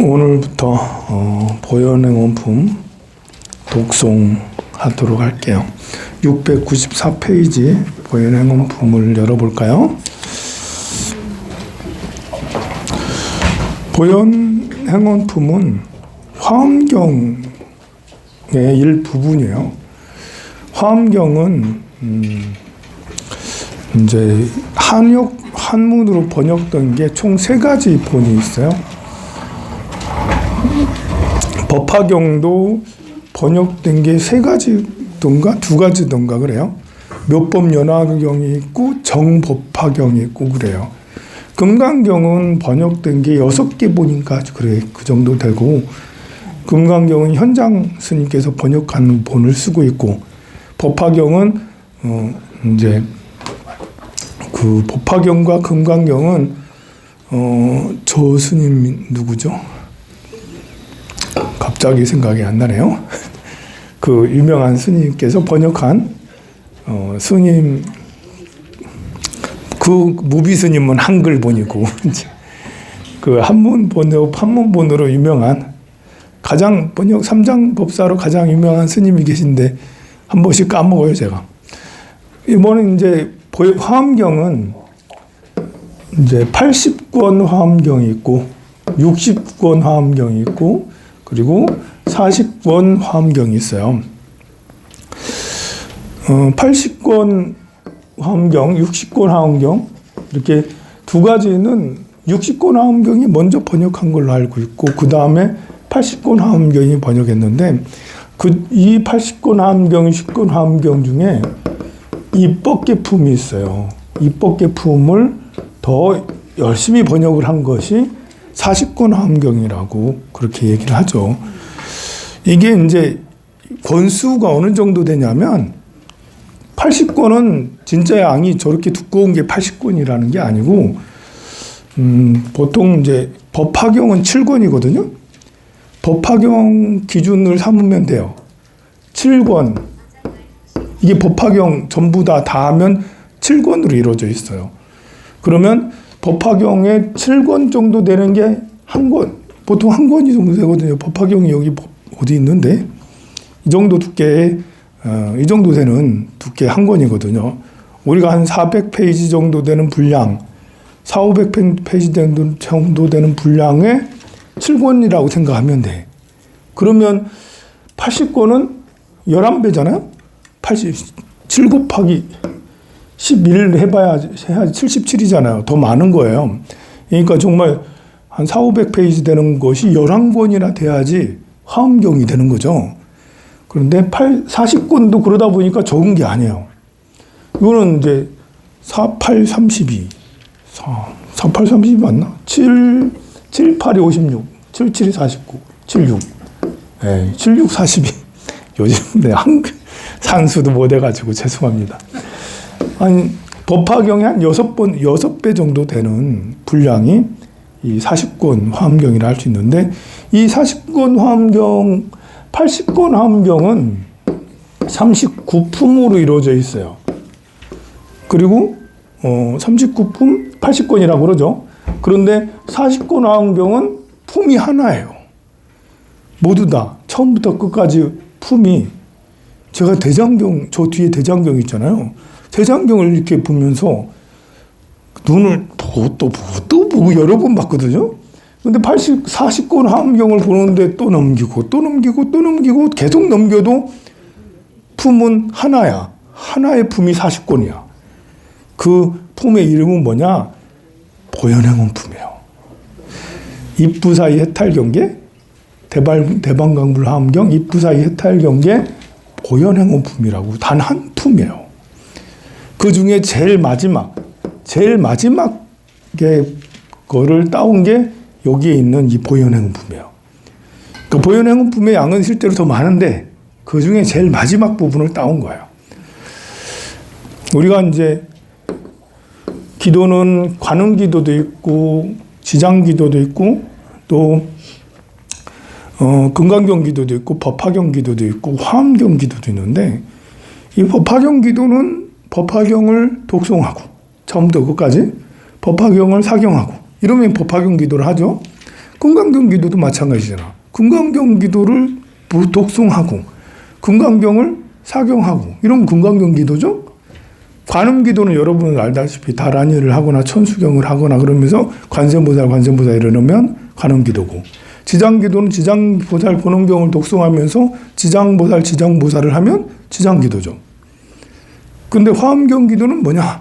오늘부터 보현행원품 독송하도록 할게요. 694페이지 보현행원품을 열어볼까요? 보현행원품은 화엄경의 일부분이에요. 화엄경은 이제 한문으로 번역된 게 총 3가지 본이 있어요. 법화경도 번역된 게 3가지던가 2가지던가 그래요. 묘법연화경이 있고 정법화경이 있고 그래요. 금강경은 번역된 게 6개 본인가 그래 그 정도 되고, 금강경은 현장 스님께서 번역한 본을 쓰고 있고, 법화경은 이제 그 법화경과 금강경은 저 스님 누구죠? 갑자기 생각이 안 나네요. 그 유명한 스님께서 번역한 스님, 그 무비 스님은 한글본이고 그 한문본으로 유명한 가장 번역 3장 법사로 가장 유명한 스님이 계신데 한 번씩 까먹어요 제가. 이번에 이제 화엄경은 이제 80권 화엄경이 있고 60권 화엄경이 있고 그리고 40권 화엄경이 있어요. 80권 화엄경, 60권 화엄경 이렇게 2가지는 60권 화엄경이 먼저 번역한 걸로 알고 있고, 그 다음에 80권 화엄경이 번역했는데, 이 80권 화엄경, 60권 화엄경 중에 입법계품이 있어요. 입법계품을 더 열심히 번역을 한 것이 40권 화엄경이라고 그렇게 얘기를 하죠. 이게 이제 권수가 어느 정도 되냐면 80권은 진짜 양이 저렇게 두꺼운 게 80권이라는 게 아니고, 보통 이제 법화경은 7권이거든요. 법화경 기준을 삼으면 돼요. 7권. 이게 법화경 전부 다 하면 7권으로 이루어져 있어요. 그러면 법화경에 7권 정도 되는 게 한 권, 보통 한 권이 정도 되거든요. 법화경이 여기 어디 있는데 이 정도 두께, 이 정도 되는 두께 한 권이거든요. 우리가 한 400페이지 정도 되는 분량, 400~500페이지 정도 되는 분량에 7권이라고 생각하면 돼. 그러면 80권은 11배잖아요. 7 곱하기 11 해야지 77이잖아요. 더 많은 거예요. 그러니까 정말 한 400~500페이지 되는 것이 11권이나 돼야지 화엄경이 되는 거죠. 그런데 40권도 그러다 보니까 적은 게 아니에요. 이거는 이제 4832, 4832 맞나? 78이 56, 77이 49, 76, 76, 42. 요즘 내 산수도 못 해가지고 죄송합니다. 아니, 법화경이 한 6배 정도 되는 분량이 이 40권 화엄경이라 할 수 있는데, 이 40권 화엄경, 80권 화엄경은 39품으로 이루어져 있어요. 그리고 39품 80권이라고 그러죠. 그런데 40권 화엄경은 품이 하나예요. 모두 다 처음부터 끝까지 품이, 제가 대장경, 저 뒤에 대장경 있잖아요. 대장경을 이렇게 보면서 눈을 보고 또 보고 여러 번 봤거든요. 근데 40권 화엄경을 보는데 또 넘기고 계속 넘겨도 품은 하나야. 하나의 품이 40권이야. 그 품의 이름은 뭐냐? 보현행원품이에요. 입부사이 해탈경계, 대방강불 화엄경, 입부사이 해탈경계, 보현행원품이라고 단 한 품이에요. 그 중에 제일 마지막에 거를 따온 게 여기에 있는 이 보현행원품이에요. 그 보현행원품의 양은 실제로 더 많은데 그 중에 제일 마지막 부분을 따온 거예요. 우리가 이제 기도는 관음기도도 있고 지장기도도 있고 또 금강경기도도 있고 법화경기도도 있고 화엄경기도도 있는데, 이 법화경기도는 법화경을 독송하고 처음부터 끝까지 법화경을 사경하고 이러면 법화경기도를 하죠. 금강경기도도 마찬가지잖아. 금강경기도를 독송하고 금강경을 사경하고 이런 금강경기도죠. 관음기도는 여러분은 알다시피 다란이를 하거나 천수경을 하거나 그러면서 관세음보살 이러면 관음기도고, 지장기도는 지장보살 본원경을 독송하면서 지장보살을 하면 지장기도죠. 근데 화엄경기도는 뭐냐?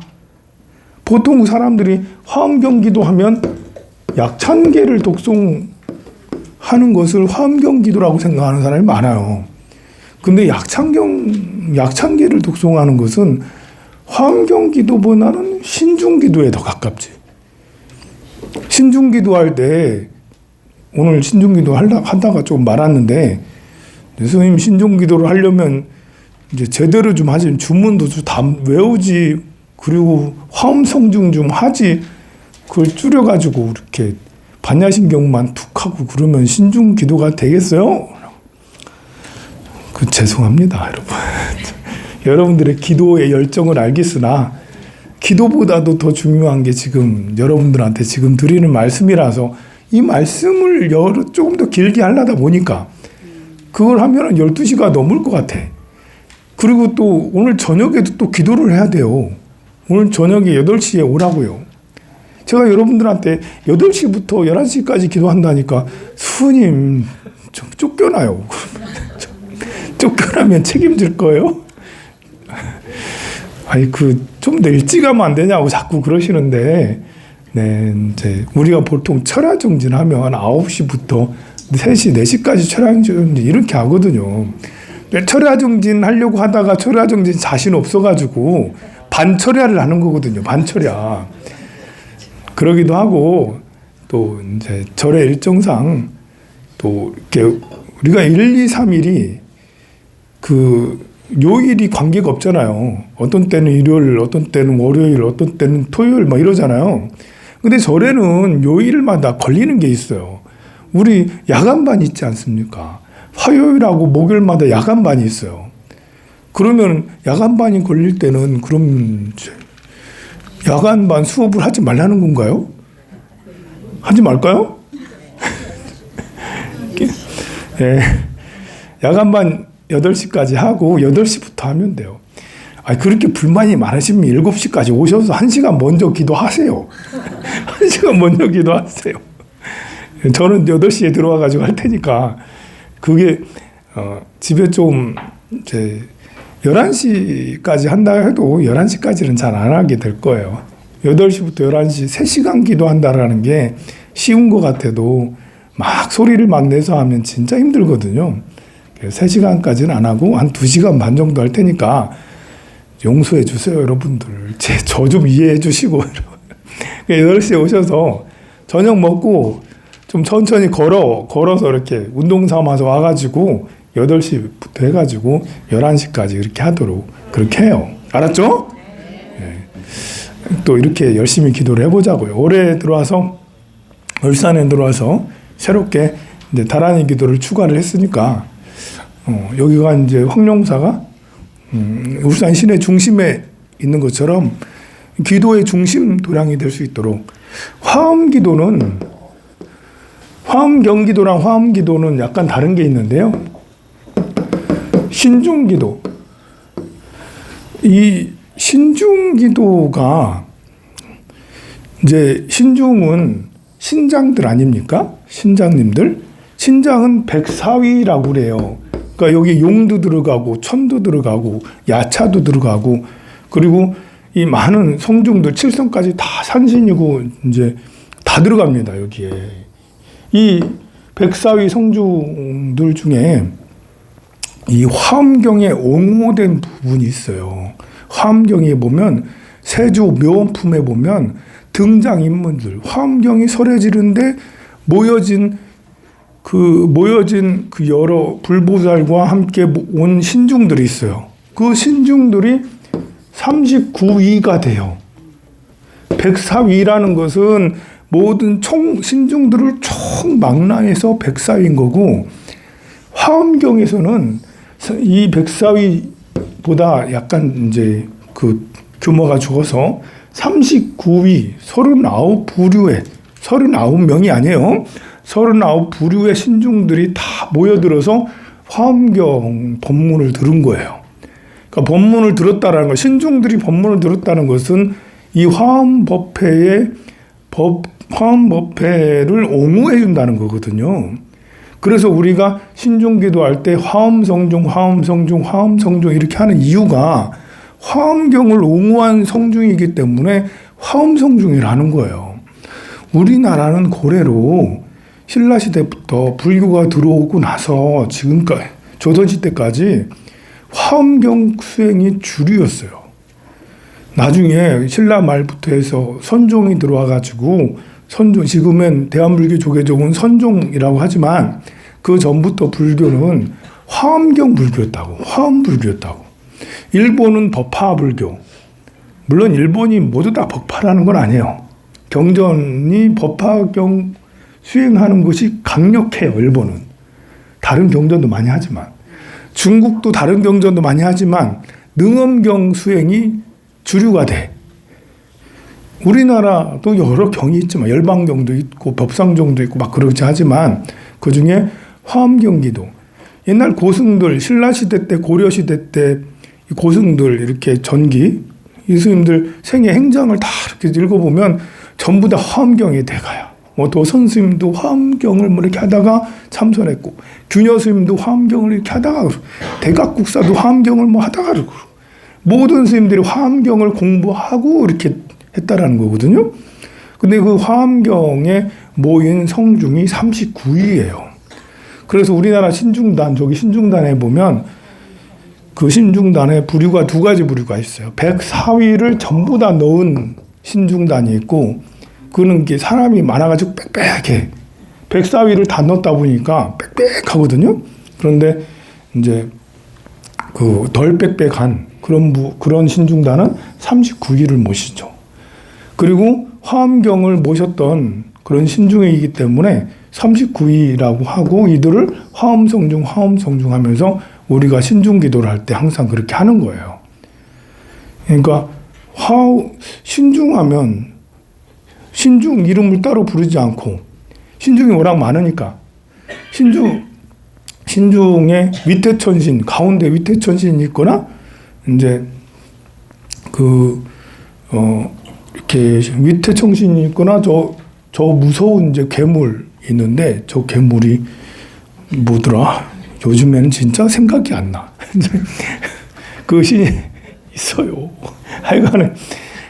보통 사람들이 화엄경기도 하면 약찬계를 독송하는 것을 화엄경기도라고 생각하는 사람이 많아요. 근데 약찬계를 독송하는 것은 화엄경기도보다는 신중기도에 더 가깝지. 신중기도 할 때, 오늘 신중기도 하다가 좀 말았는데, 선생님 신중기도를 하려면 이제 제대로 좀 하지, 주문도 좀 다 외우지, 그리고 화엄성중 좀 하지, 그걸 줄여가지고 이렇게 반야신경만 툭 하고 그러면 신중기도가 되겠어요? 죄송합니다, 여러분. 여러분들의 기도의 열정을 알겠으나 기도보다도 더 중요한 게 지금 여러분들한테 지금 드리는 말씀이라서 이 말씀을 조금 더 길게 하려다 보니까 그걸 하면 12시가 넘을 것 같아. 그리고 또 오늘 저녁에도 또 기도를 해야 돼요. 오늘 저녁에 8시에 오라고요. 제가 여러분들한테 8시부터 11시까지 기도한다니까 스님 좀 쫓겨나요. 쫓겨나면 책임질 거예요? 아니 좀 더 일찍 하면 안 되냐고 자꾸 그러시는데, 네, 이제 우리가 보통 철야정진하면 9시부터 3시, 4시까지 철야정진 이렇게 하거든요. 철야정진 하려고 하다가 철야정진 자신 없어가지고 반철야를 하는 거거든요. 반철야. 그러기도 하고, 또 이제 절의 일정상 또 이렇게 우리가 1, 2, 3일이 요일이 관계가 없잖아요. 어떤 때는 일요일, 어떤 때는 월요일, 어떤 때는 토요일 막 이러잖아요. 근데 절에는 요일마다 걸리는 게 있어요. 우리 야간반 있지 않습니까? 화요일하고 목요일마다 야간반이 있어요. 그러면 야간반이 걸릴 때는 그럼 야간반 수업을 하지 말라는 건가요? 하지 말까요? 네. 야간반 8시까지 하고 8시부터 하면 돼요. 그렇게 불만이 많으시면 7시까지 오셔서 1시간 먼저 기도하세요. 1시간 먼저 기도하세요. 저는 8시에 들어와가지고 할 테니까 그게 집에 좀 이제 11시까지 한다 해도 11시까지는 잘 안 하게 될 거예요. 8시부터 11시 3시간 기도한다라는 게 쉬운 것 같아도 막 소리를 막 내서 하면 진짜 힘들거든요. 3시간까지는 안 하고 한 2시간 반 정도 할 테니까 용서해 주세요, 여러분들. 저 좀 이해해 주시고. 8시에 오셔서 저녁 먹고 좀 천천히 걸어서 이렇게 운동 삼아서 와가지고 8시부터 해가지고 11시까지 이렇게 하도록 그렇게 해요. 알았죠? 네. 또 이렇게 열심히 기도를 해보자고요. 올해 들어와서, 울산에 들어와서 새롭게 이제 다란이 기도를 추가를 했으니까 여기가 이제 황룡사가 울산 시내 중심에 있는 것처럼 기도의 중심 도량이 될 수 있도록 화엄기도는 화엄경기도랑 화엄기도는 약간 다른 게 있는데요. 신중기도. 이 신중기도가 이제 신중은 신장들 아닙니까? 신장님들. 신장은 백사위라고 그래요. 그러니까 여기 용도 들어가고 천도 들어가고 야차도 들어가고 그리고 이 많은 성중들 7성까지 다 산신이고 이제 다 들어갑니다. 여기에. 이 백사위 성중들 중에 이 화엄경에 옹호된 부분이 있어요. 화엄경에 보면 세주 묘원품에 보면 등장인물들 화엄경이 설해 지른데 모여진 그 여러 불보살과 함께 온 신중들이 있어요. 그 신중들이 39위가 돼요. 백사위라는 것은 모든 신중들을 총 망라해서 백사위인 거고, 화엄경에서는 이 백사위보다 약간 이제 그 규모가 적어서 39위, 39부류의 39명이 아니에요. 39부류의 신중들이 다 모여들어서 화엄경 법문을 들은 거예요. 그러니까 법문을 들었다는 것, 신중들이 법문을 들었다는 것은 이 화엄법회의 화엄법회를 옹호해 준다는 거거든요. 그래서 우리가 신중기도할 때 화엄성중, 화엄성중, 화엄성중 이렇게 하는 이유가 화엄경을 옹호한 성중이기 때문에 화엄성중이라는 거예요. 우리나라는 고래로 신라시대부터 불교가 들어오고 나서 지금까지 조선시대까지 화엄경 수행이 주류였어요. 나중에 신라 말부터 해서 선종이 들어와가지고 선종, 지금은 대한불교 조계종은 선종이라고 하지만 그 전부터 불교는 화엄경 불교였다고, 화엄불교였다고. 일본은 법화불교. 물론 일본이 모두 다 법화라는 건 아니에요. 경전이 법화경 수행하는 것이 강력해요, 일본은. 다른 경전도 많이 하지만. 중국도 다른 경전도 많이 하지만 능엄경 수행이 주류가 돼. 우리나라도 여러 경이 있지만 열방경도 있고 법상경도 있고 막 그러지 하지만 그중에 화엄경기도 옛날 고승들 신라시대 때 고려시대 때 고승들 이렇게 전기 이 스님들 생애 행장을 다 이렇게 읽어보면 전부 다 화엄경에 돼가요. 뭐 도선 스님도 화엄경을 뭐 이렇게 하다가 참선했고 균여 스님도 화엄경을 이렇게 하다가 대각국사도 화엄경을 뭐 하다가 그러고 모든 스님들이 화엄경을 공부하고 이렇게 했다라는 거거든요. 근데 그 화엄경에 모인 성중이 39위예요. 그래서 우리나라 신중단, 저기 신중단에 보면 그 신중단에 부류가 두 가지 부류가 있어요. 104위를 전부 다 넣은 신중단이 있고, 그는 게 사람이 많아가지고 빽빽해. 104위를 다 넣었다 보니까 빽빽하거든요. 그런데 이제 그 덜 빽빽한 그런 신중단은 39위를 모시죠. 그리고 화엄경을 모셨던 그런 신중이기 때문에 39위라고 하고 이들을 화엄성중, 화엄성중 하면서 우리가 신중기도를 할 때 항상 그렇게 하는 거예요. 그러니까 신중하면 신중 이름을 따로 부르지 않고 신중이 워낙 많으니까 신중에 위태천신, 가운데 위태천신이 있거나 이제 이렇게 위태천신이 있거나 저 무서운 이제 괴물 있는데 저 괴물이 뭐더라? 요즘에는 진짜 생각이 안 나. 그 신이 있어요. 하여간에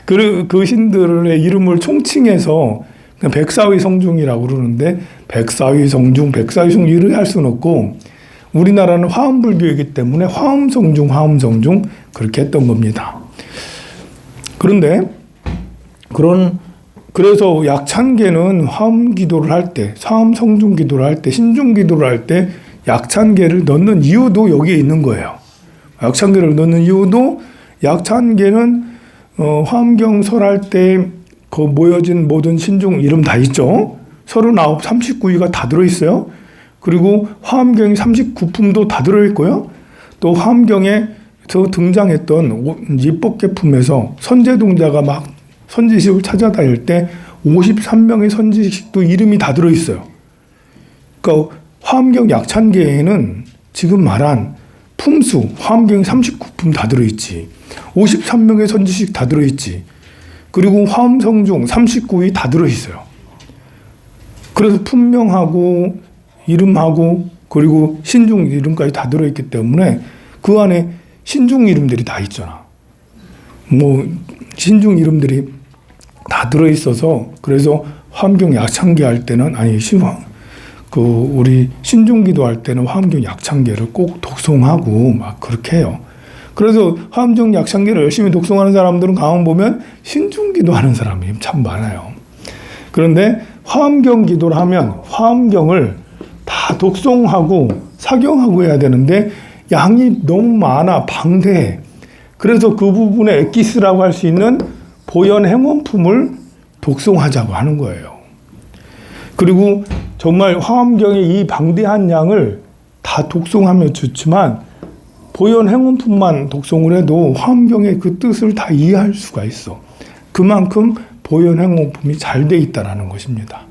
그 신들의 이름을 총칭해서 백사위 성중이라고 그러는데 백사위 성중, 백사위 성중 이렇게 할 수는 없고 우리나라는 화엄불교이기 때문에 화엄성중, 화엄성중 그렇게 했던 겁니다. 그런데 그래서 약찬계는 화엄기도를 할 때, 화엄성중기도를 할 때, 신중기도를 할 때 약찬계를 넣는 이유도 여기에 있는 거예요. 약찬계를 넣는 이유도 약찬계는 화엄경 설할 때 그 모여진 모든 신중 이름 다 있죠. 39, 39위가 다 들어있어요. 그리고 화엄경이 39품도 다 들어있고요. 또 화엄경에서 등장했던 입법계품에서 선제동자가 막 선지식을 찾아다닐 때 53명의 선지식도 이름이 다 들어있어요. 그러니까 화엄경 약찬계에는 지금 말한 품수, 화엄경이 39품 다 들어있지. 53명의 선지식 다 들어있지. 그리고 화엄성중 39위 다 들어있어요. 그래서 품명하고 이름하고 그리고 신중 이름까지 다 들어있기 때문에 그 안에 신중 이름들이 다 있잖아. 뭐 신중 이름들이 다 들어있어서 그래서 화엄경 약찬계 할 때는 우리 신중기도 할 때는 화엄경 약찬계를 꼭 독송하고 막 그렇게 해요. 그래서 화엄경 약찬계를 열심히 독송하는 사람들은 가만 보면 신중기도 하는 사람이 참 많아요. 그런데 화엄경 기도를 하면 화엄경을 다 독송하고 사경하고 해야 되는데 양이 너무 많아 방대해. 그래서 그 부분에 엑기스라고 할 수 있는 보현 행원품을 독송하자고 하는 거예요. 그리고 정말 화엄경의 이 방대한 양을 다 독송하면 좋지만 보현 행원품만 독송을 해도 화엄경의 그 뜻을 다 이해할 수가 있어. 그만큼 보현 행원품이 잘 돼 있다는 것입니다.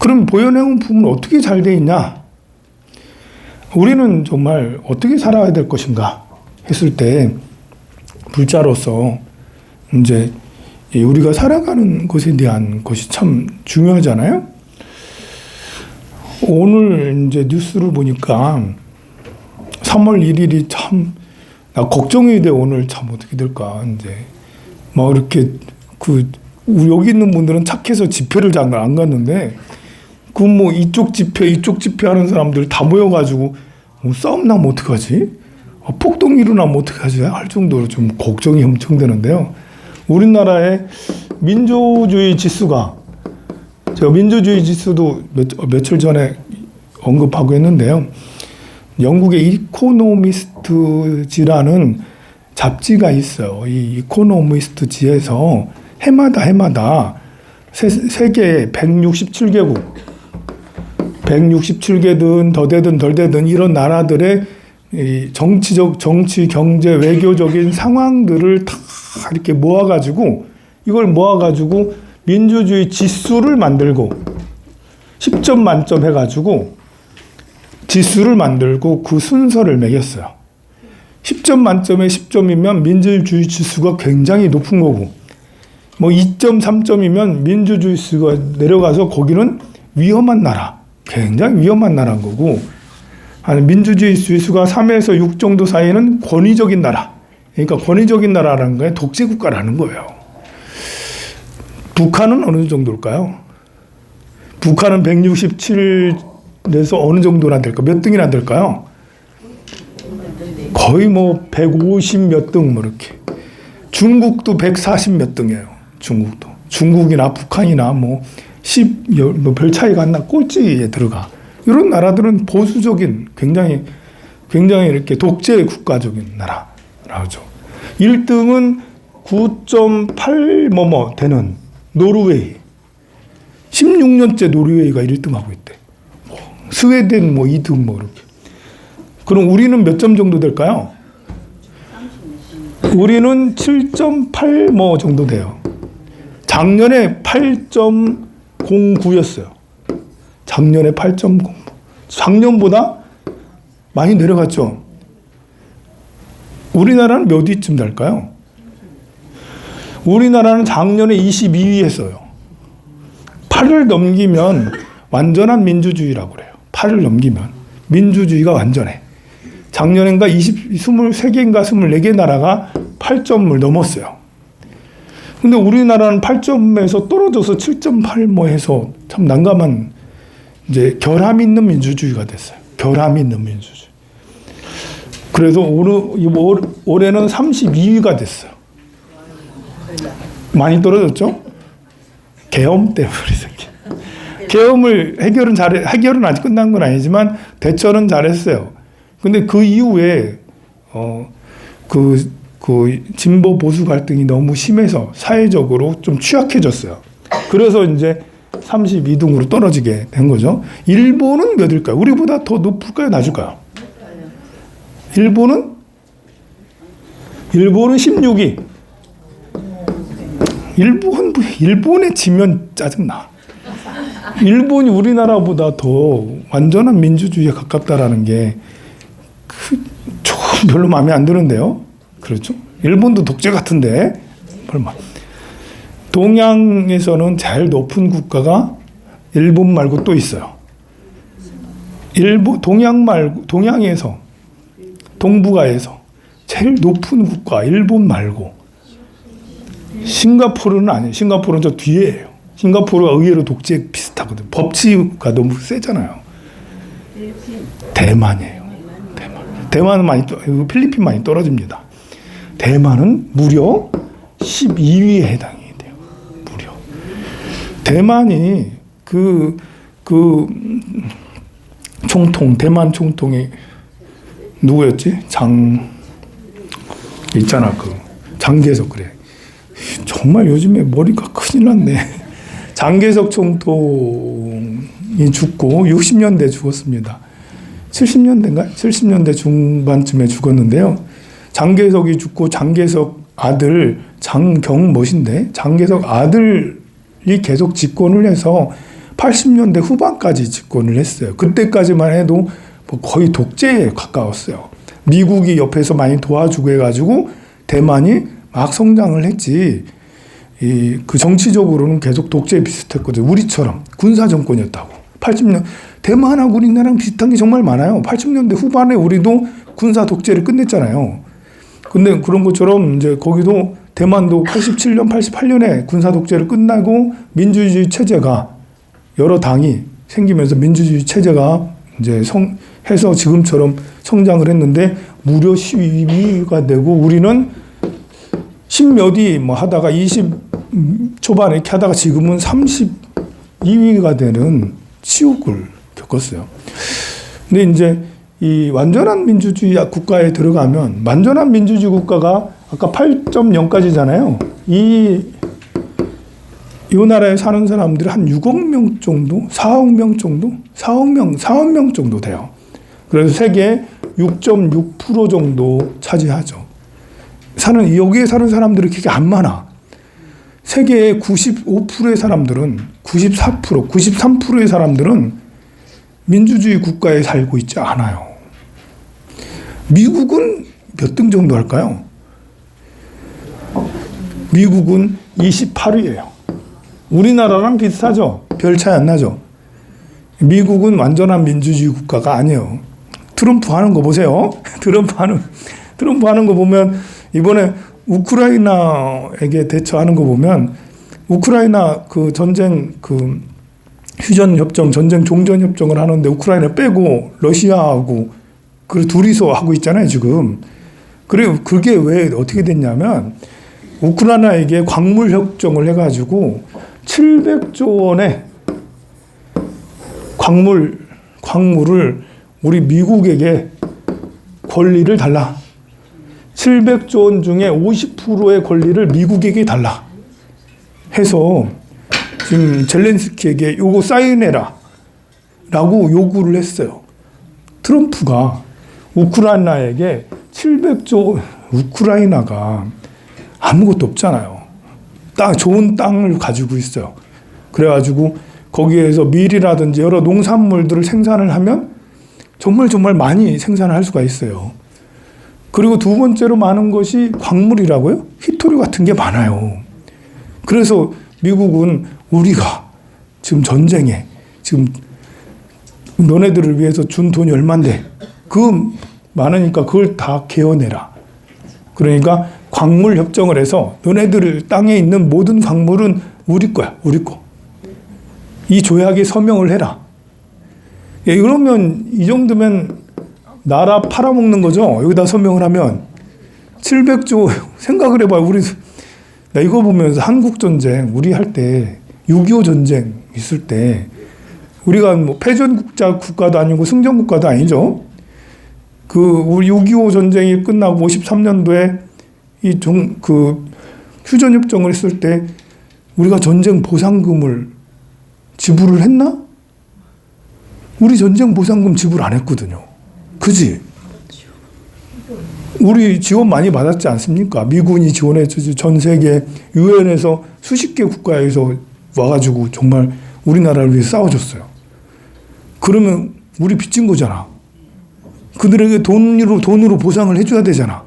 그럼 보현행원품은 어떻게 잘 돼 있냐? 우리는 정말 어떻게 살아야 될 것인가 했을 때 불자로서 이제 우리가 살아가는 것에 대한 것이 참 중요하잖아요. 오늘 이제 뉴스를 보니까 3월 1일이 참 나 걱정이 돼. 오늘 참 어떻게 될까 이제 막 이렇게 여기 있는 분들은 착해서 집회를 잘 안 갔는데 그 뭐 이쪽 집회 하는 사람들 다 모여가지고 싸움 나면 어떡하지? 폭동 일어나면 어떡하지? 할 정도로 좀 걱정이 엄청 되는데요. 우리나라의 민주주의 지수가 제가 민주주의 지수도 며칠 전에 언급하고 했는데요. 영국의 이코노미스트지라는 잡지가 있어요. 이 이코노미스트지에서 해마다 세계 167개국 167개든 더 되든 덜 되든 이런 나라들의 정치, 경제, 외교적인 상황들을 다 이렇게 모아가지고 민주주의 지수를 만들고 10점 만점 해가지고 지수를 만들고 그 순서를 매겼어요. 10점 만점에 10점이면 민주주의 지수가 굉장히 높은 거고 뭐 2점, 3점이면 민주주의 지수가 내려가서 거기는 위험한 나라, 굉장히 위험한 나라인 거고 민주주의 지수가 3에서 6 정도 사이는 권위적인 나라. 그러니까 권위적인 나라라는 게 독재국가라는 거예요. 북한은 어느 정도일까요? 북한은 167에서 어느 정도나 될까? 몇 등이나 될까요? 거의 뭐 150 몇 등 뭐 이렇게. 중국도 140 몇 등이에요. 중국이나 북한이나 뭐 별 차이가 안 나. 꼴찌에 들어가. 이런 나라들은 보수적인 굉장히 이렇게 독재 국가적인 나라죠. 1등은 9.8 되는 노르웨이. 16년째 노르웨이가 1등하고 있대. 스웨덴 2등 이렇게. 그럼 우리는 몇 점 정도 될까요? 우리는 7.8 정도 돼요. 작년에 8.09였어요. 작년에 8.09. 작년보다 많이 내려갔죠. 우리나라는 몇 위쯤 될까요? 우리나라는 작년에 22위 했어요. 8을 넘기면 완전한 민주주의라고 그래요. 8을 넘기면 민주주의가 완전해. 작년엔가 23개인가 24개 나라가 8점을 넘었어요. 근데 우리나라는 8점에서 떨어져서 7.8 해서 참 난감한 이제 결함 있는 민주주의가 됐어요. 결함 있는 민주주의. 그래서 올해는 32위가 됐어요. 많이 떨어졌죠? 계엄 때문에. 계엄을 해결은 아직 끝난 건 아니지만 대처는 잘했어요. 근데 그 이후에 진보 보수 갈등이 너무 심해서 사회적으로 좀 취약해졌어요. 그래서 이제 32등으로 떨어지게 된 거죠. 일본은 몇일까요? 우리보다 더 높을까요? 낮을까요? 일본은 16위. 일본에 지면 짜증나. 일본이 우리나라보다 더 완전한 민주주의에 가깝다라는 게 조금 별로 마음에 안 드는데요. 그렇죠? 일본도 독재 같은데 얼마. 동양에서는 제일 높은 국가가 일본 말고 또 있어요. 동양에서 동북아에서 제일 높은 국가 일본 말고 싱가포르는 아니에요. 싱가포르는 저 뒤에예요. 싱가포르가 의외로 독재 비슷하거든. 법치가 너무 세잖아요. 대만이에요. 대만은 필리핀 많이 떨어집니다. 대만은 무려 12위에 해당이 돼요. 무려. 대만이 대만 총통이 누구였지? 장개석 그래. 정말 요즘에 머리가 큰일 났네. 장개석 총통이 죽고 60년대 죽었습니다. 70년대인가? 70년대 중반쯤에 죽었는데요. 장개석이 죽고 장개석 아들 장경멋인데 장개석 아들이 계속 집권을 해서 80년대 후반까지 집권을 했어요. 그때까지만 해도 뭐 거의 독재에 가까웠어요. 미국이 옆에서 많이 도와주고 해가지고 대만이 막 성장을 했지. 그 정치적으로는 계속 독재 비슷했거든요. 우리처럼 군사 정권이었다고. 80년 대만하고 우리나라랑 비슷한 게 정말 많아요. 80년대 후반에 우리도 군사 독재를 끝냈잖아요. 근데 그런 것처럼 이제 거기도 대만도 87년, 88년에 군사 독재를 끝나고 민주주의 체제가 여러 당이 생기면서 민주주의 체제가 이제 해서 지금처럼 성장을 했는데 무려 12위가 되고 우리는 10몇위 뭐 하다가 20 초반에 이렇게 하다가 지금은 32위가 되는 치욕을 겪었어요. 근데 이제 이 완전한 민주주의 국가에 들어가면 완전한 민주주의 국가가 아까 8.0까지잖아요. 이 나라에 사는 사람들이 한 6억 명 정도, 4억 명 정도, 4억 명 정도 돼요. 그래서 세계 6.6% 정도 차지하죠. 여기에 사는 사람들이 그렇게 안 많아. 세계의 95%의 사람들은, 94%, 93%의 사람들은 민주주의 국가에 살고 있지 않아요. 미국은 몇 등 정도 할까요? 미국은 28위예요. 우리나라랑 비슷하죠? 별 차이 안 나죠? 미국은 완전한 민주주의 국가가 아니에요. 트럼프 하는 거 보세요. 트럼프 하는 거 보면 이번에 우크라이나에게 대처하는 거 보면 우크라이나 그 전쟁 그 휴전 협정, 전쟁 종전 협정을 하는데 우크라이나 빼고 러시아하고 그 둘이서 하고 있잖아요, 지금. 그리고 그게 왜 어떻게 됐냐면 우크라이나에게 광물 협정을 해가지고 700조 원의 광물을 우리 미국에게 권리를 달라. 700조 원 중에 50%의 권리를 미국에게 달라. 해서 지금 젤렌스키에게 요거 사인해라. 라고 요구를 했어요. 트럼프가 우크라이나에게 700조, 우크라이나가 아무것도 없잖아요. 좋은 땅을 가지고 있어요. 그래가지고 거기에서 밀이라든지 여러 농산물들을 생산을 하면 정말 많이 생산을 할 수가 있어요. 그리고 두 번째로 많은 것이 광물이라고요? 히토류 같은 게 많아요. 그래서 미국은 우리가 지금 전쟁에 지금 너네들을 위해서 준 돈이 얼만데 그 많으니까 그걸 다 개어내라. 그러니까 광물 협정을 해서 너네들 땅에 있는 모든 광물은 우리 거야. 우리 거. 이 조약에 서명을 해라. 예, 그러면 이 정도면 나라 팔아먹는 거죠. 여기다 서명을 하면 700조 생각을 해봐요. 나 이거 보면서 한국전쟁 우리 할 때 6.25 전쟁 있을 때 우리가 뭐 패전국자 국가도 아니고 승전국가도 아니죠. 우리 6.25 전쟁이 끝나고 53년도에 그 휴전협정을 했을 때 우리가 전쟁 보상금을 지불을 했나? 우리 전쟁 보상금 지불 안 했거든요. 그지? 우리 지원 많이 받았지 않습니까? 미군이 지원해주지. 전 세계 유엔에서 수십 개 국가에서 와가지고 정말 우리나라를 위해 싸워줬어요. 그러면 우리 빚진 거잖아. 그들에게 돈으로 보상을 해줘야 되잖아.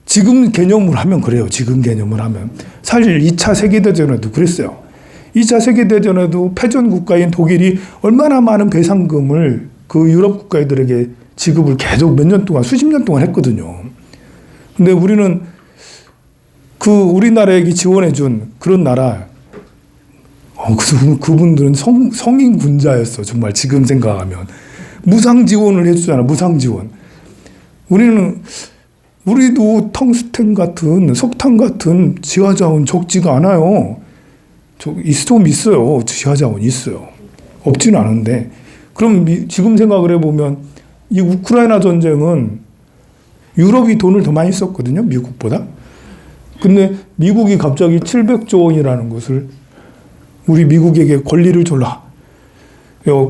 지금 개념을 하면 그래요. 지금 개념을 하면. 사실 2차 세계대전에도 그랬어요. 2차 세계대전에도 패전 국가인 독일이 얼마나 많은 배상금을 그 유럽 국가들에게 지급을 계속 몇 년 동안, 수십 년 동안 했거든요. 근데 우리는 우리나라에게 지원해준 그런 나라, 그분들은 성인 군자였어. 정말 지금 생각하면. 무상 지원을 해주잖아. 무상 지원. 우리도 텅스텐 같은, 석탄 같은 지하자원 적지가 않아요. 좀 있어요. 지하자원 있어요. 없지는 않은데. 그럼 지금 생각을 해보면 이 우크라이나 전쟁은 유럽이 돈을 더 많이 썼거든요. 미국보다. 근데 미국이 갑자기 700조 원이라는 것을 우리 미국에게 권리를 줘라.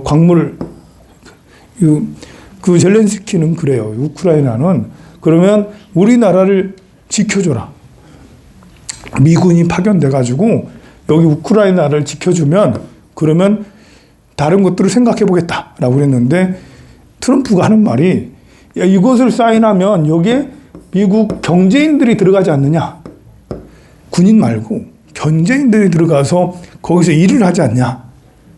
광물, 그 젤렌스키는 그래요. 우크라이나는 그러면 우리나라를 지켜줘라. 미군이 파견돼가지고 여기 우크라이나를 지켜주면 그러면 다른 것들을 생각해 보겠다라고 그랬는데 트럼프가 하는 말이 야, 이것을 사인하면 여기에 미국 경제인들이 들어가지 않느냐. 군인 말고 경제인들이 들어가서 거기서 일을 하지 않냐.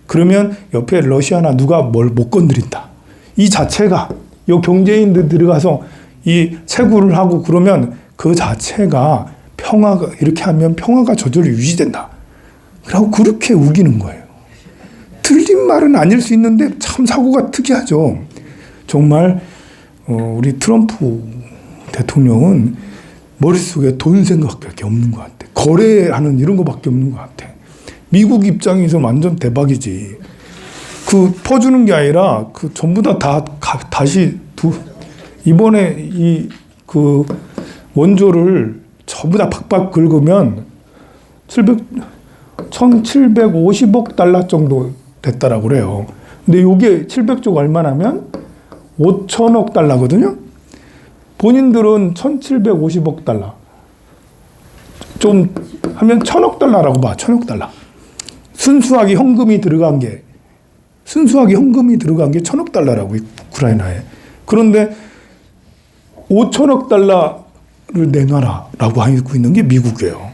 그러면 옆에 러시아나 누가 뭘 못 건드린다. 이 자체가 이 경제인들 들어가서 이 채굴을 하고 그러면 그 자체가 평화가 이렇게 하면 평화가 저절로 유지된다. 그리고 그렇게 우기는 거예요. 틀린 말은 아닐 수 있는데 참 사고가 특이하죠. 정말 우리 트럼프 대통령은 머릿속에 돈 생각밖에 없는 것 같아. 거래하는 이런 것밖에 없는 것 같아. 미국 입장에서 완전 대박이지. 그 퍼주는 게 아니라 그 전부 다시 이번에 그 원조를 전부 다 팍팍 긁으면 1750억 달러 정도 됐다라고 그래요. 근데 이게 700조가 얼마냐면 5천억 달러거든요. 본인들은 1750억 달러. 좀 하면 1000억 달러라고 봐. 1000억 달러. 순수하게 현금이 들어간 게 1000억 달러라고 우크라이나에. 그런데 5천억 달러를 내놔라라고 하고 있는 게 미국이에요.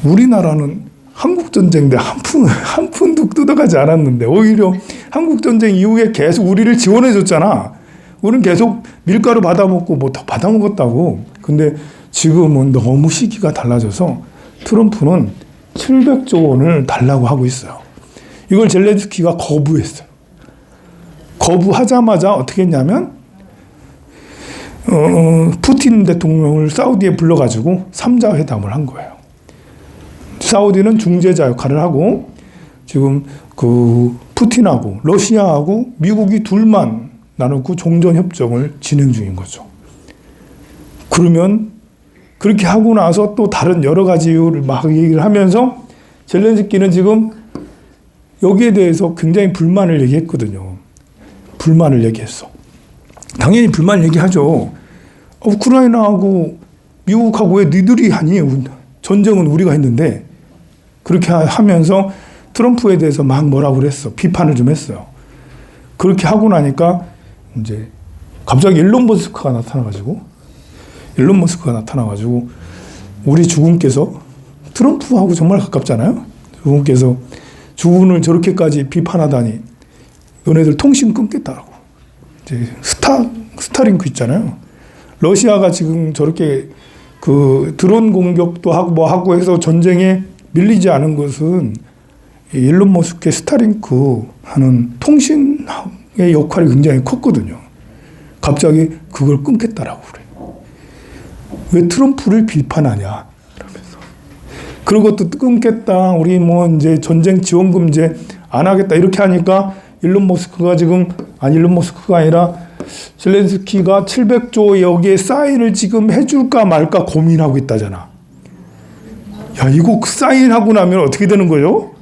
우리나라는 한국전쟁 때 한 푼도 뜯어가지 않았는데 오히려 한국전쟁 이후에 계속 우리를 지원해줬잖아. 우리는 계속 밀가루 받아먹고 뭐 더 받아먹었다고. 근데 지금은 너무 시기가 달라져서 트럼프는 700조 원을 달라고 하고 있어요. 이걸 젤렌스키가 거부했어요. 거부하자마자 어떻게 했냐면 푸틴 대통령을 사우디에 불러가지고 3자 회담을 한 거예요. 사우디는 중재자 역할을 하고 지금 그 푸틴하고 러시아하고 미국이 둘만 나누고 종전협정을 진행 중인 거죠. 그러면 그렇게 하고 나서 또 다른 여러 가지 이유를 막 얘기를 하면서 젤렌스키는 지금 여기에 대해서 굉장히 불만을 얘기했거든요. 불만을 얘기했어. 당연히 불만 얘기하죠. 우크라이나하고 미국하고 왜 니들이 하니? 전쟁은 우리가 했는데. 그렇게 하면서 트럼프에 대해서 막 뭐라고 그랬어. 비판을 좀 했어요. 그렇게 하고 나니까 이제 갑자기 일론 머스크가 나타나가지고 우리 주군께서 트럼프하고 정말 가깝잖아요. 주군께서 주군을 저렇게까지 비판하다니 너네들 통신 끊겠다라고. 이제 스타링크 있잖아요. 러시아가 지금 저렇게 그 드론 공격도 하고 뭐 하고 해서 전쟁에 밀리지 않은 것은 일론 머스크의 스타링크 하는 통신의 역할이 굉장히 컸거든요. 갑자기 그걸 끊겠다라고 그래. 왜 트럼프를 비판하냐? 그러면서. 그것도 끊겠다. 우리 뭐 이제 전쟁 지원금 이제 안 하겠다. 이렇게 하니까 일론 머스크가 아니라 젤렌스키가 700조 여기에 사인을 지금 해줄까 말까 고민하고 있다잖아. 야, 이거 사인하고 나면 어떻게 되는 거예요?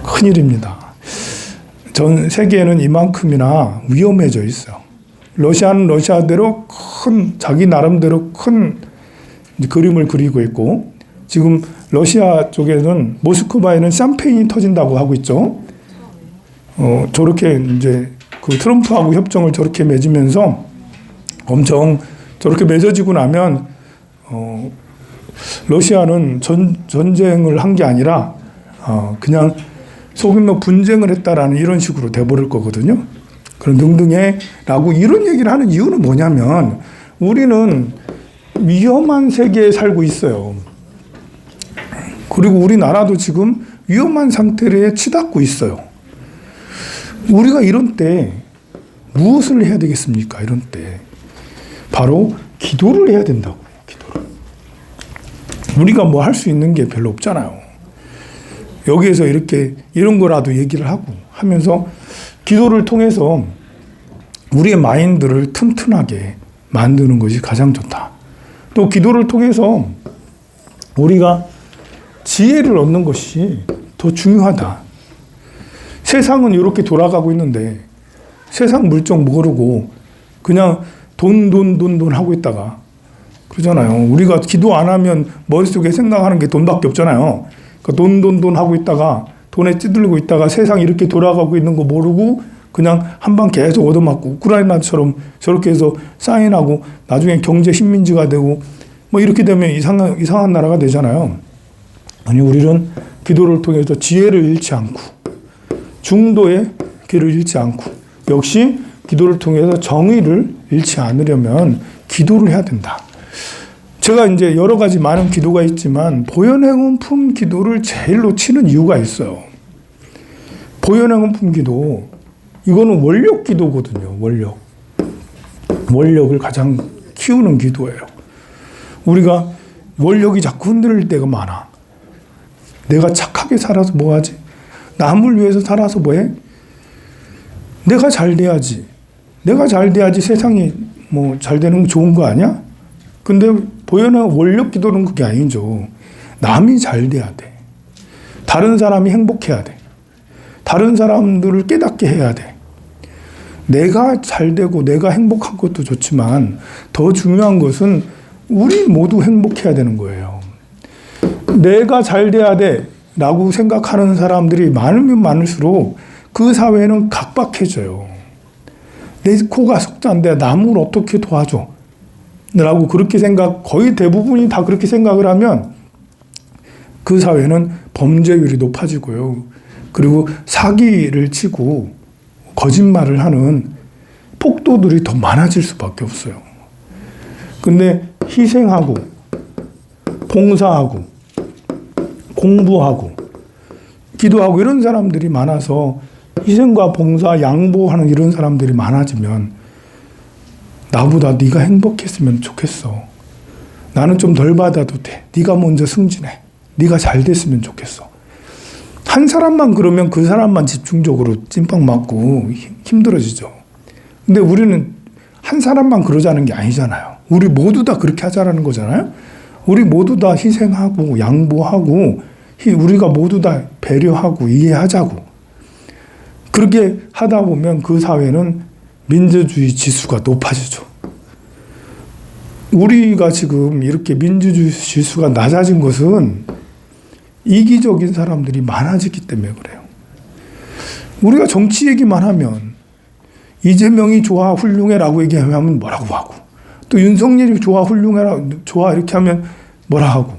큰일입니다. 전 세계는 이만큼이나 위험해져 있어요. 러시아는 러시아대로 자기 나름대로 큰 그림을 그리고 있고, 지금 러시아 쪽에는 모스크바에는 샴페인이 터진다고 하고 있죠. 저렇게 이제 그 트럼프하고 협정을 저렇게 맺으면서 엄청 저렇게 맺어지고 나면 러시아는 전쟁을 한 게 아니라 그냥 소규모 분쟁을 했다라는 이런 식으로 돼버릴 거거든요. 그런 등등해라고 이런 얘기를 하는 이유는 뭐냐면 우리는 위험한 세계에 살고 있어요. 그리고 우리나라도 지금 위험한 상태에 치닫고 있어요. 우리가 이런 때 무엇을 해야 되겠습니까? 이런 때 바로 기도를 해야 된다고요. 기도를. 우리가 뭐 할 수 있는 게 별로 없잖아요. 여기에서 이렇게 이런 거라도 얘기를 하면서 기도를 통해서 우리의 마인드를 튼튼하게 만드는 것이 가장 좋다. 또 기도를 통해서 우리가 지혜를 얻는 것이 더 중요하다. 세상은 이렇게 돌아가고 있는데 세상 물정 모르고 그냥 돈 하고 있다가 그러잖아요. 우리가 기도 안 하면 머릿속에 생각하는 게 돈밖에 없잖아요. 그러니까 돈 하고 있다가 돈에 찌들고 있다가 세상이 이렇게 돌아가고 있는 거 모르고 그냥 한 방 계속 얻어맞고 우크라이나처럼 저렇게 해서 사인하고 나중에 경제 식민지가 되고 뭐 이렇게 되면 이상한 나라가 되잖아요. 아니, 우리는 기도를 통해서 지혜를 잃지 않고 중도의 길을 잃지 않고 역시 기도를 통해서 정의를 잃지 않으려면 기도를 해야 된다. 제가 이제 여러 가지 많은 기도가 있지만 보현행원품 기도를 제일 놓치는 이유가 있어요. 보현행원품 기도, 이거는 원력 기도거든요. 원력을 가장 키우는 기도예요. 우리가 원력이 자꾸 흔들릴 때가 많아. 내가 착하게 살아서 뭐하지? 남을 위해서 살아서 뭐해? 내가 잘 돼야지. 내가 잘 돼야지 세상이 뭐 잘 되는 거 좋은 거 아니야? 근데 보현한 원력 기도는 그게 아니죠. 남이 잘 돼야 돼. 다른 사람이 행복해야 돼. 다른 사람들을 깨닫게 해야 돼. 내가 잘 되고 내가 행복한 것도 좋지만 더 중요한 것은 우리 모두 행복해야 되는 거예요. 내가 잘 돼야 돼 라고 생각하는 사람들이 많으면 많을수록 그 사회는 각박해져요. 내 코가 속자인데 남을 어떻게 도와줘? 라고 그렇게 거의 대부분이 다 그렇게 생각을 하면 그 사회는 범죄율이 높아지고요. 그리고 사기를 치고 거짓말을 하는 폭도들이 더 많아질 수밖에 없어요. 근데 희생하고 봉사하고 공부하고 기도하고 이런 사람들이 많아서 희생과 봉사, 양보하는 이런 사람들이 많아지면 나보다 네가 행복했으면 좋겠어. 나는 좀 덜 받아도 돼. 네가 먼저 승진해. 네가 잘 됐으면 좋겠어. 한 사람만 그러면 그 사람만 집중적으로 찐빵 맞고 힘들어지죠. 근데 우리는 한 사람만 그러자는 게 아니잖아요. 우리 모두 다 그렇게 하자라는 거잖아요. 우리 모두 다 희생하고 양보하고 우리가 모두 다 배려하고 이해하자고. 그렇게 하다 보면 그 사회는 민주주의 지수가 높아지죠. 우리가 지금 이렇게 민주주의 지수가 낮아진 것은 이기적인 사람들이 많아지기 때문에 그래요. 우리가 정치 얘기만 하면 이재명이 좋아 훌륭해라고 얘기하면 뭐라고 하고 또 윤석열이 좋아 훌륭해라 좋아 이렇게 하면 뭐라 하고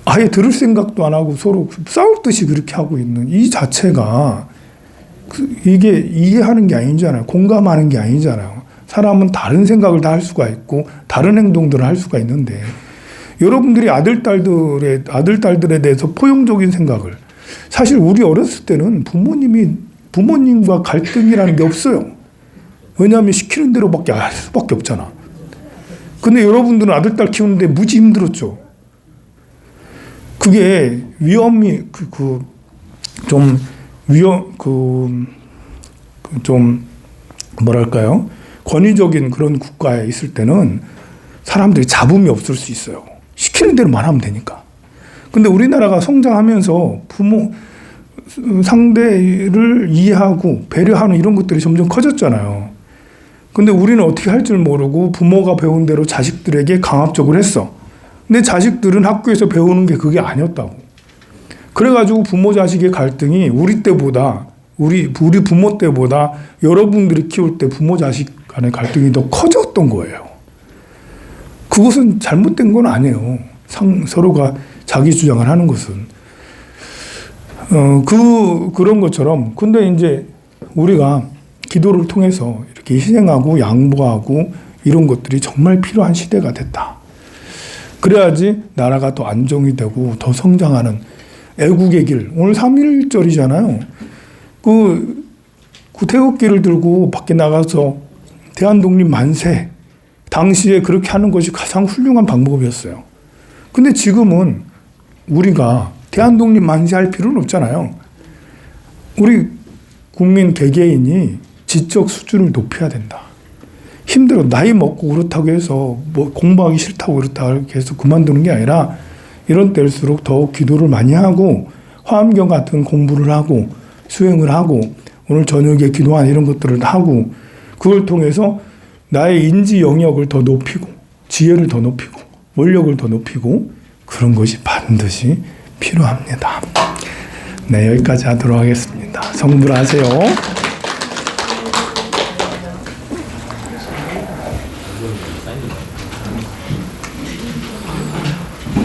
아예 들을 생각도 안 하고 서로 싸울 듯이 그렇게 하고 있는 이 자체가 이게 이해하는 게 아니잖아요. 공감하는 게 아니잖아요. 사람은 다른 생각을 다 할 수가 있고 다른 행동들을 할 수가 있는데 여러분들이 아들딸들에 대해서 포용적인 생각을 사실 우리 어렸을 때는 부모님과 갈등이라는 게 없어요. 왜냐하면 시키는 대로밖에 할 수밖에 없잖아. 근데 여러분들은 아들딸 키우는데 무지 힘들었죠. 그게 위험이 좀 뭐랄까요? 권위적인 그런 국가에 있을 때는 사람들이 잡음이 없을 수 있어요. 시키는 대로만 하면 되니까. 근데 우리나라가 성장하면서 상대를 이해하고 배려하는 이런 것들이 점점 커졌잖아요. 근데 우리는 어떻게 할 줄 모르고 부모가 배운 대로 자식들에게 강압적으로 했어. 근데 자식들은 학교에서 배우는 게 그게 아니었다고. 그래가지고 부모 자식의 갈등이 우리 부모 때보다 여러분들이 키울 때 부모 자식 간의 갈등이 더 커졌던 거예요. 그것은 잘못된 건 아니에요. 서로가 자기 주장을 하는 것은. 그런 것처럼. 근데 이제 우리가 기도를 통해서 이렇게 희생하고 양보하고 이런 것들이 정말 필요한 시대가 됐다. 그래야지 나라가 더 안정이 되고 더 성장하는 애국의 길. 오늘 3.1절이잖아요. 그 태극기를 들고 밖에 나가서 대한독립 만세. 당시에 그렇게 하는 것이 가장 훌륭한 방법이었어요. 근데 지금은 우리가 대한독립 만세할 필요는 없잖아요. 우리 국민 개개인이 지적 수준을 높여야 된다. 힘들어. 나이 먹고 그렇다고 해서 뭐 공부하기 싫다고 그렇다고 해서 그만두는 게 아니라 이런 때일수록 더 기도를 많이 하고 화엄경 같은 공부를 하고 수행을 하고 오늘 저녁에 기도한 이런 것들을 하고 그걸 통해서 나의 인지 영역을 더 높이고 지혜를 더 높이고 원력을 더 높이고 그런 것이 반드시 필요합니다. 네, 여기까지 하도록 하겠습니다. 성불하세요.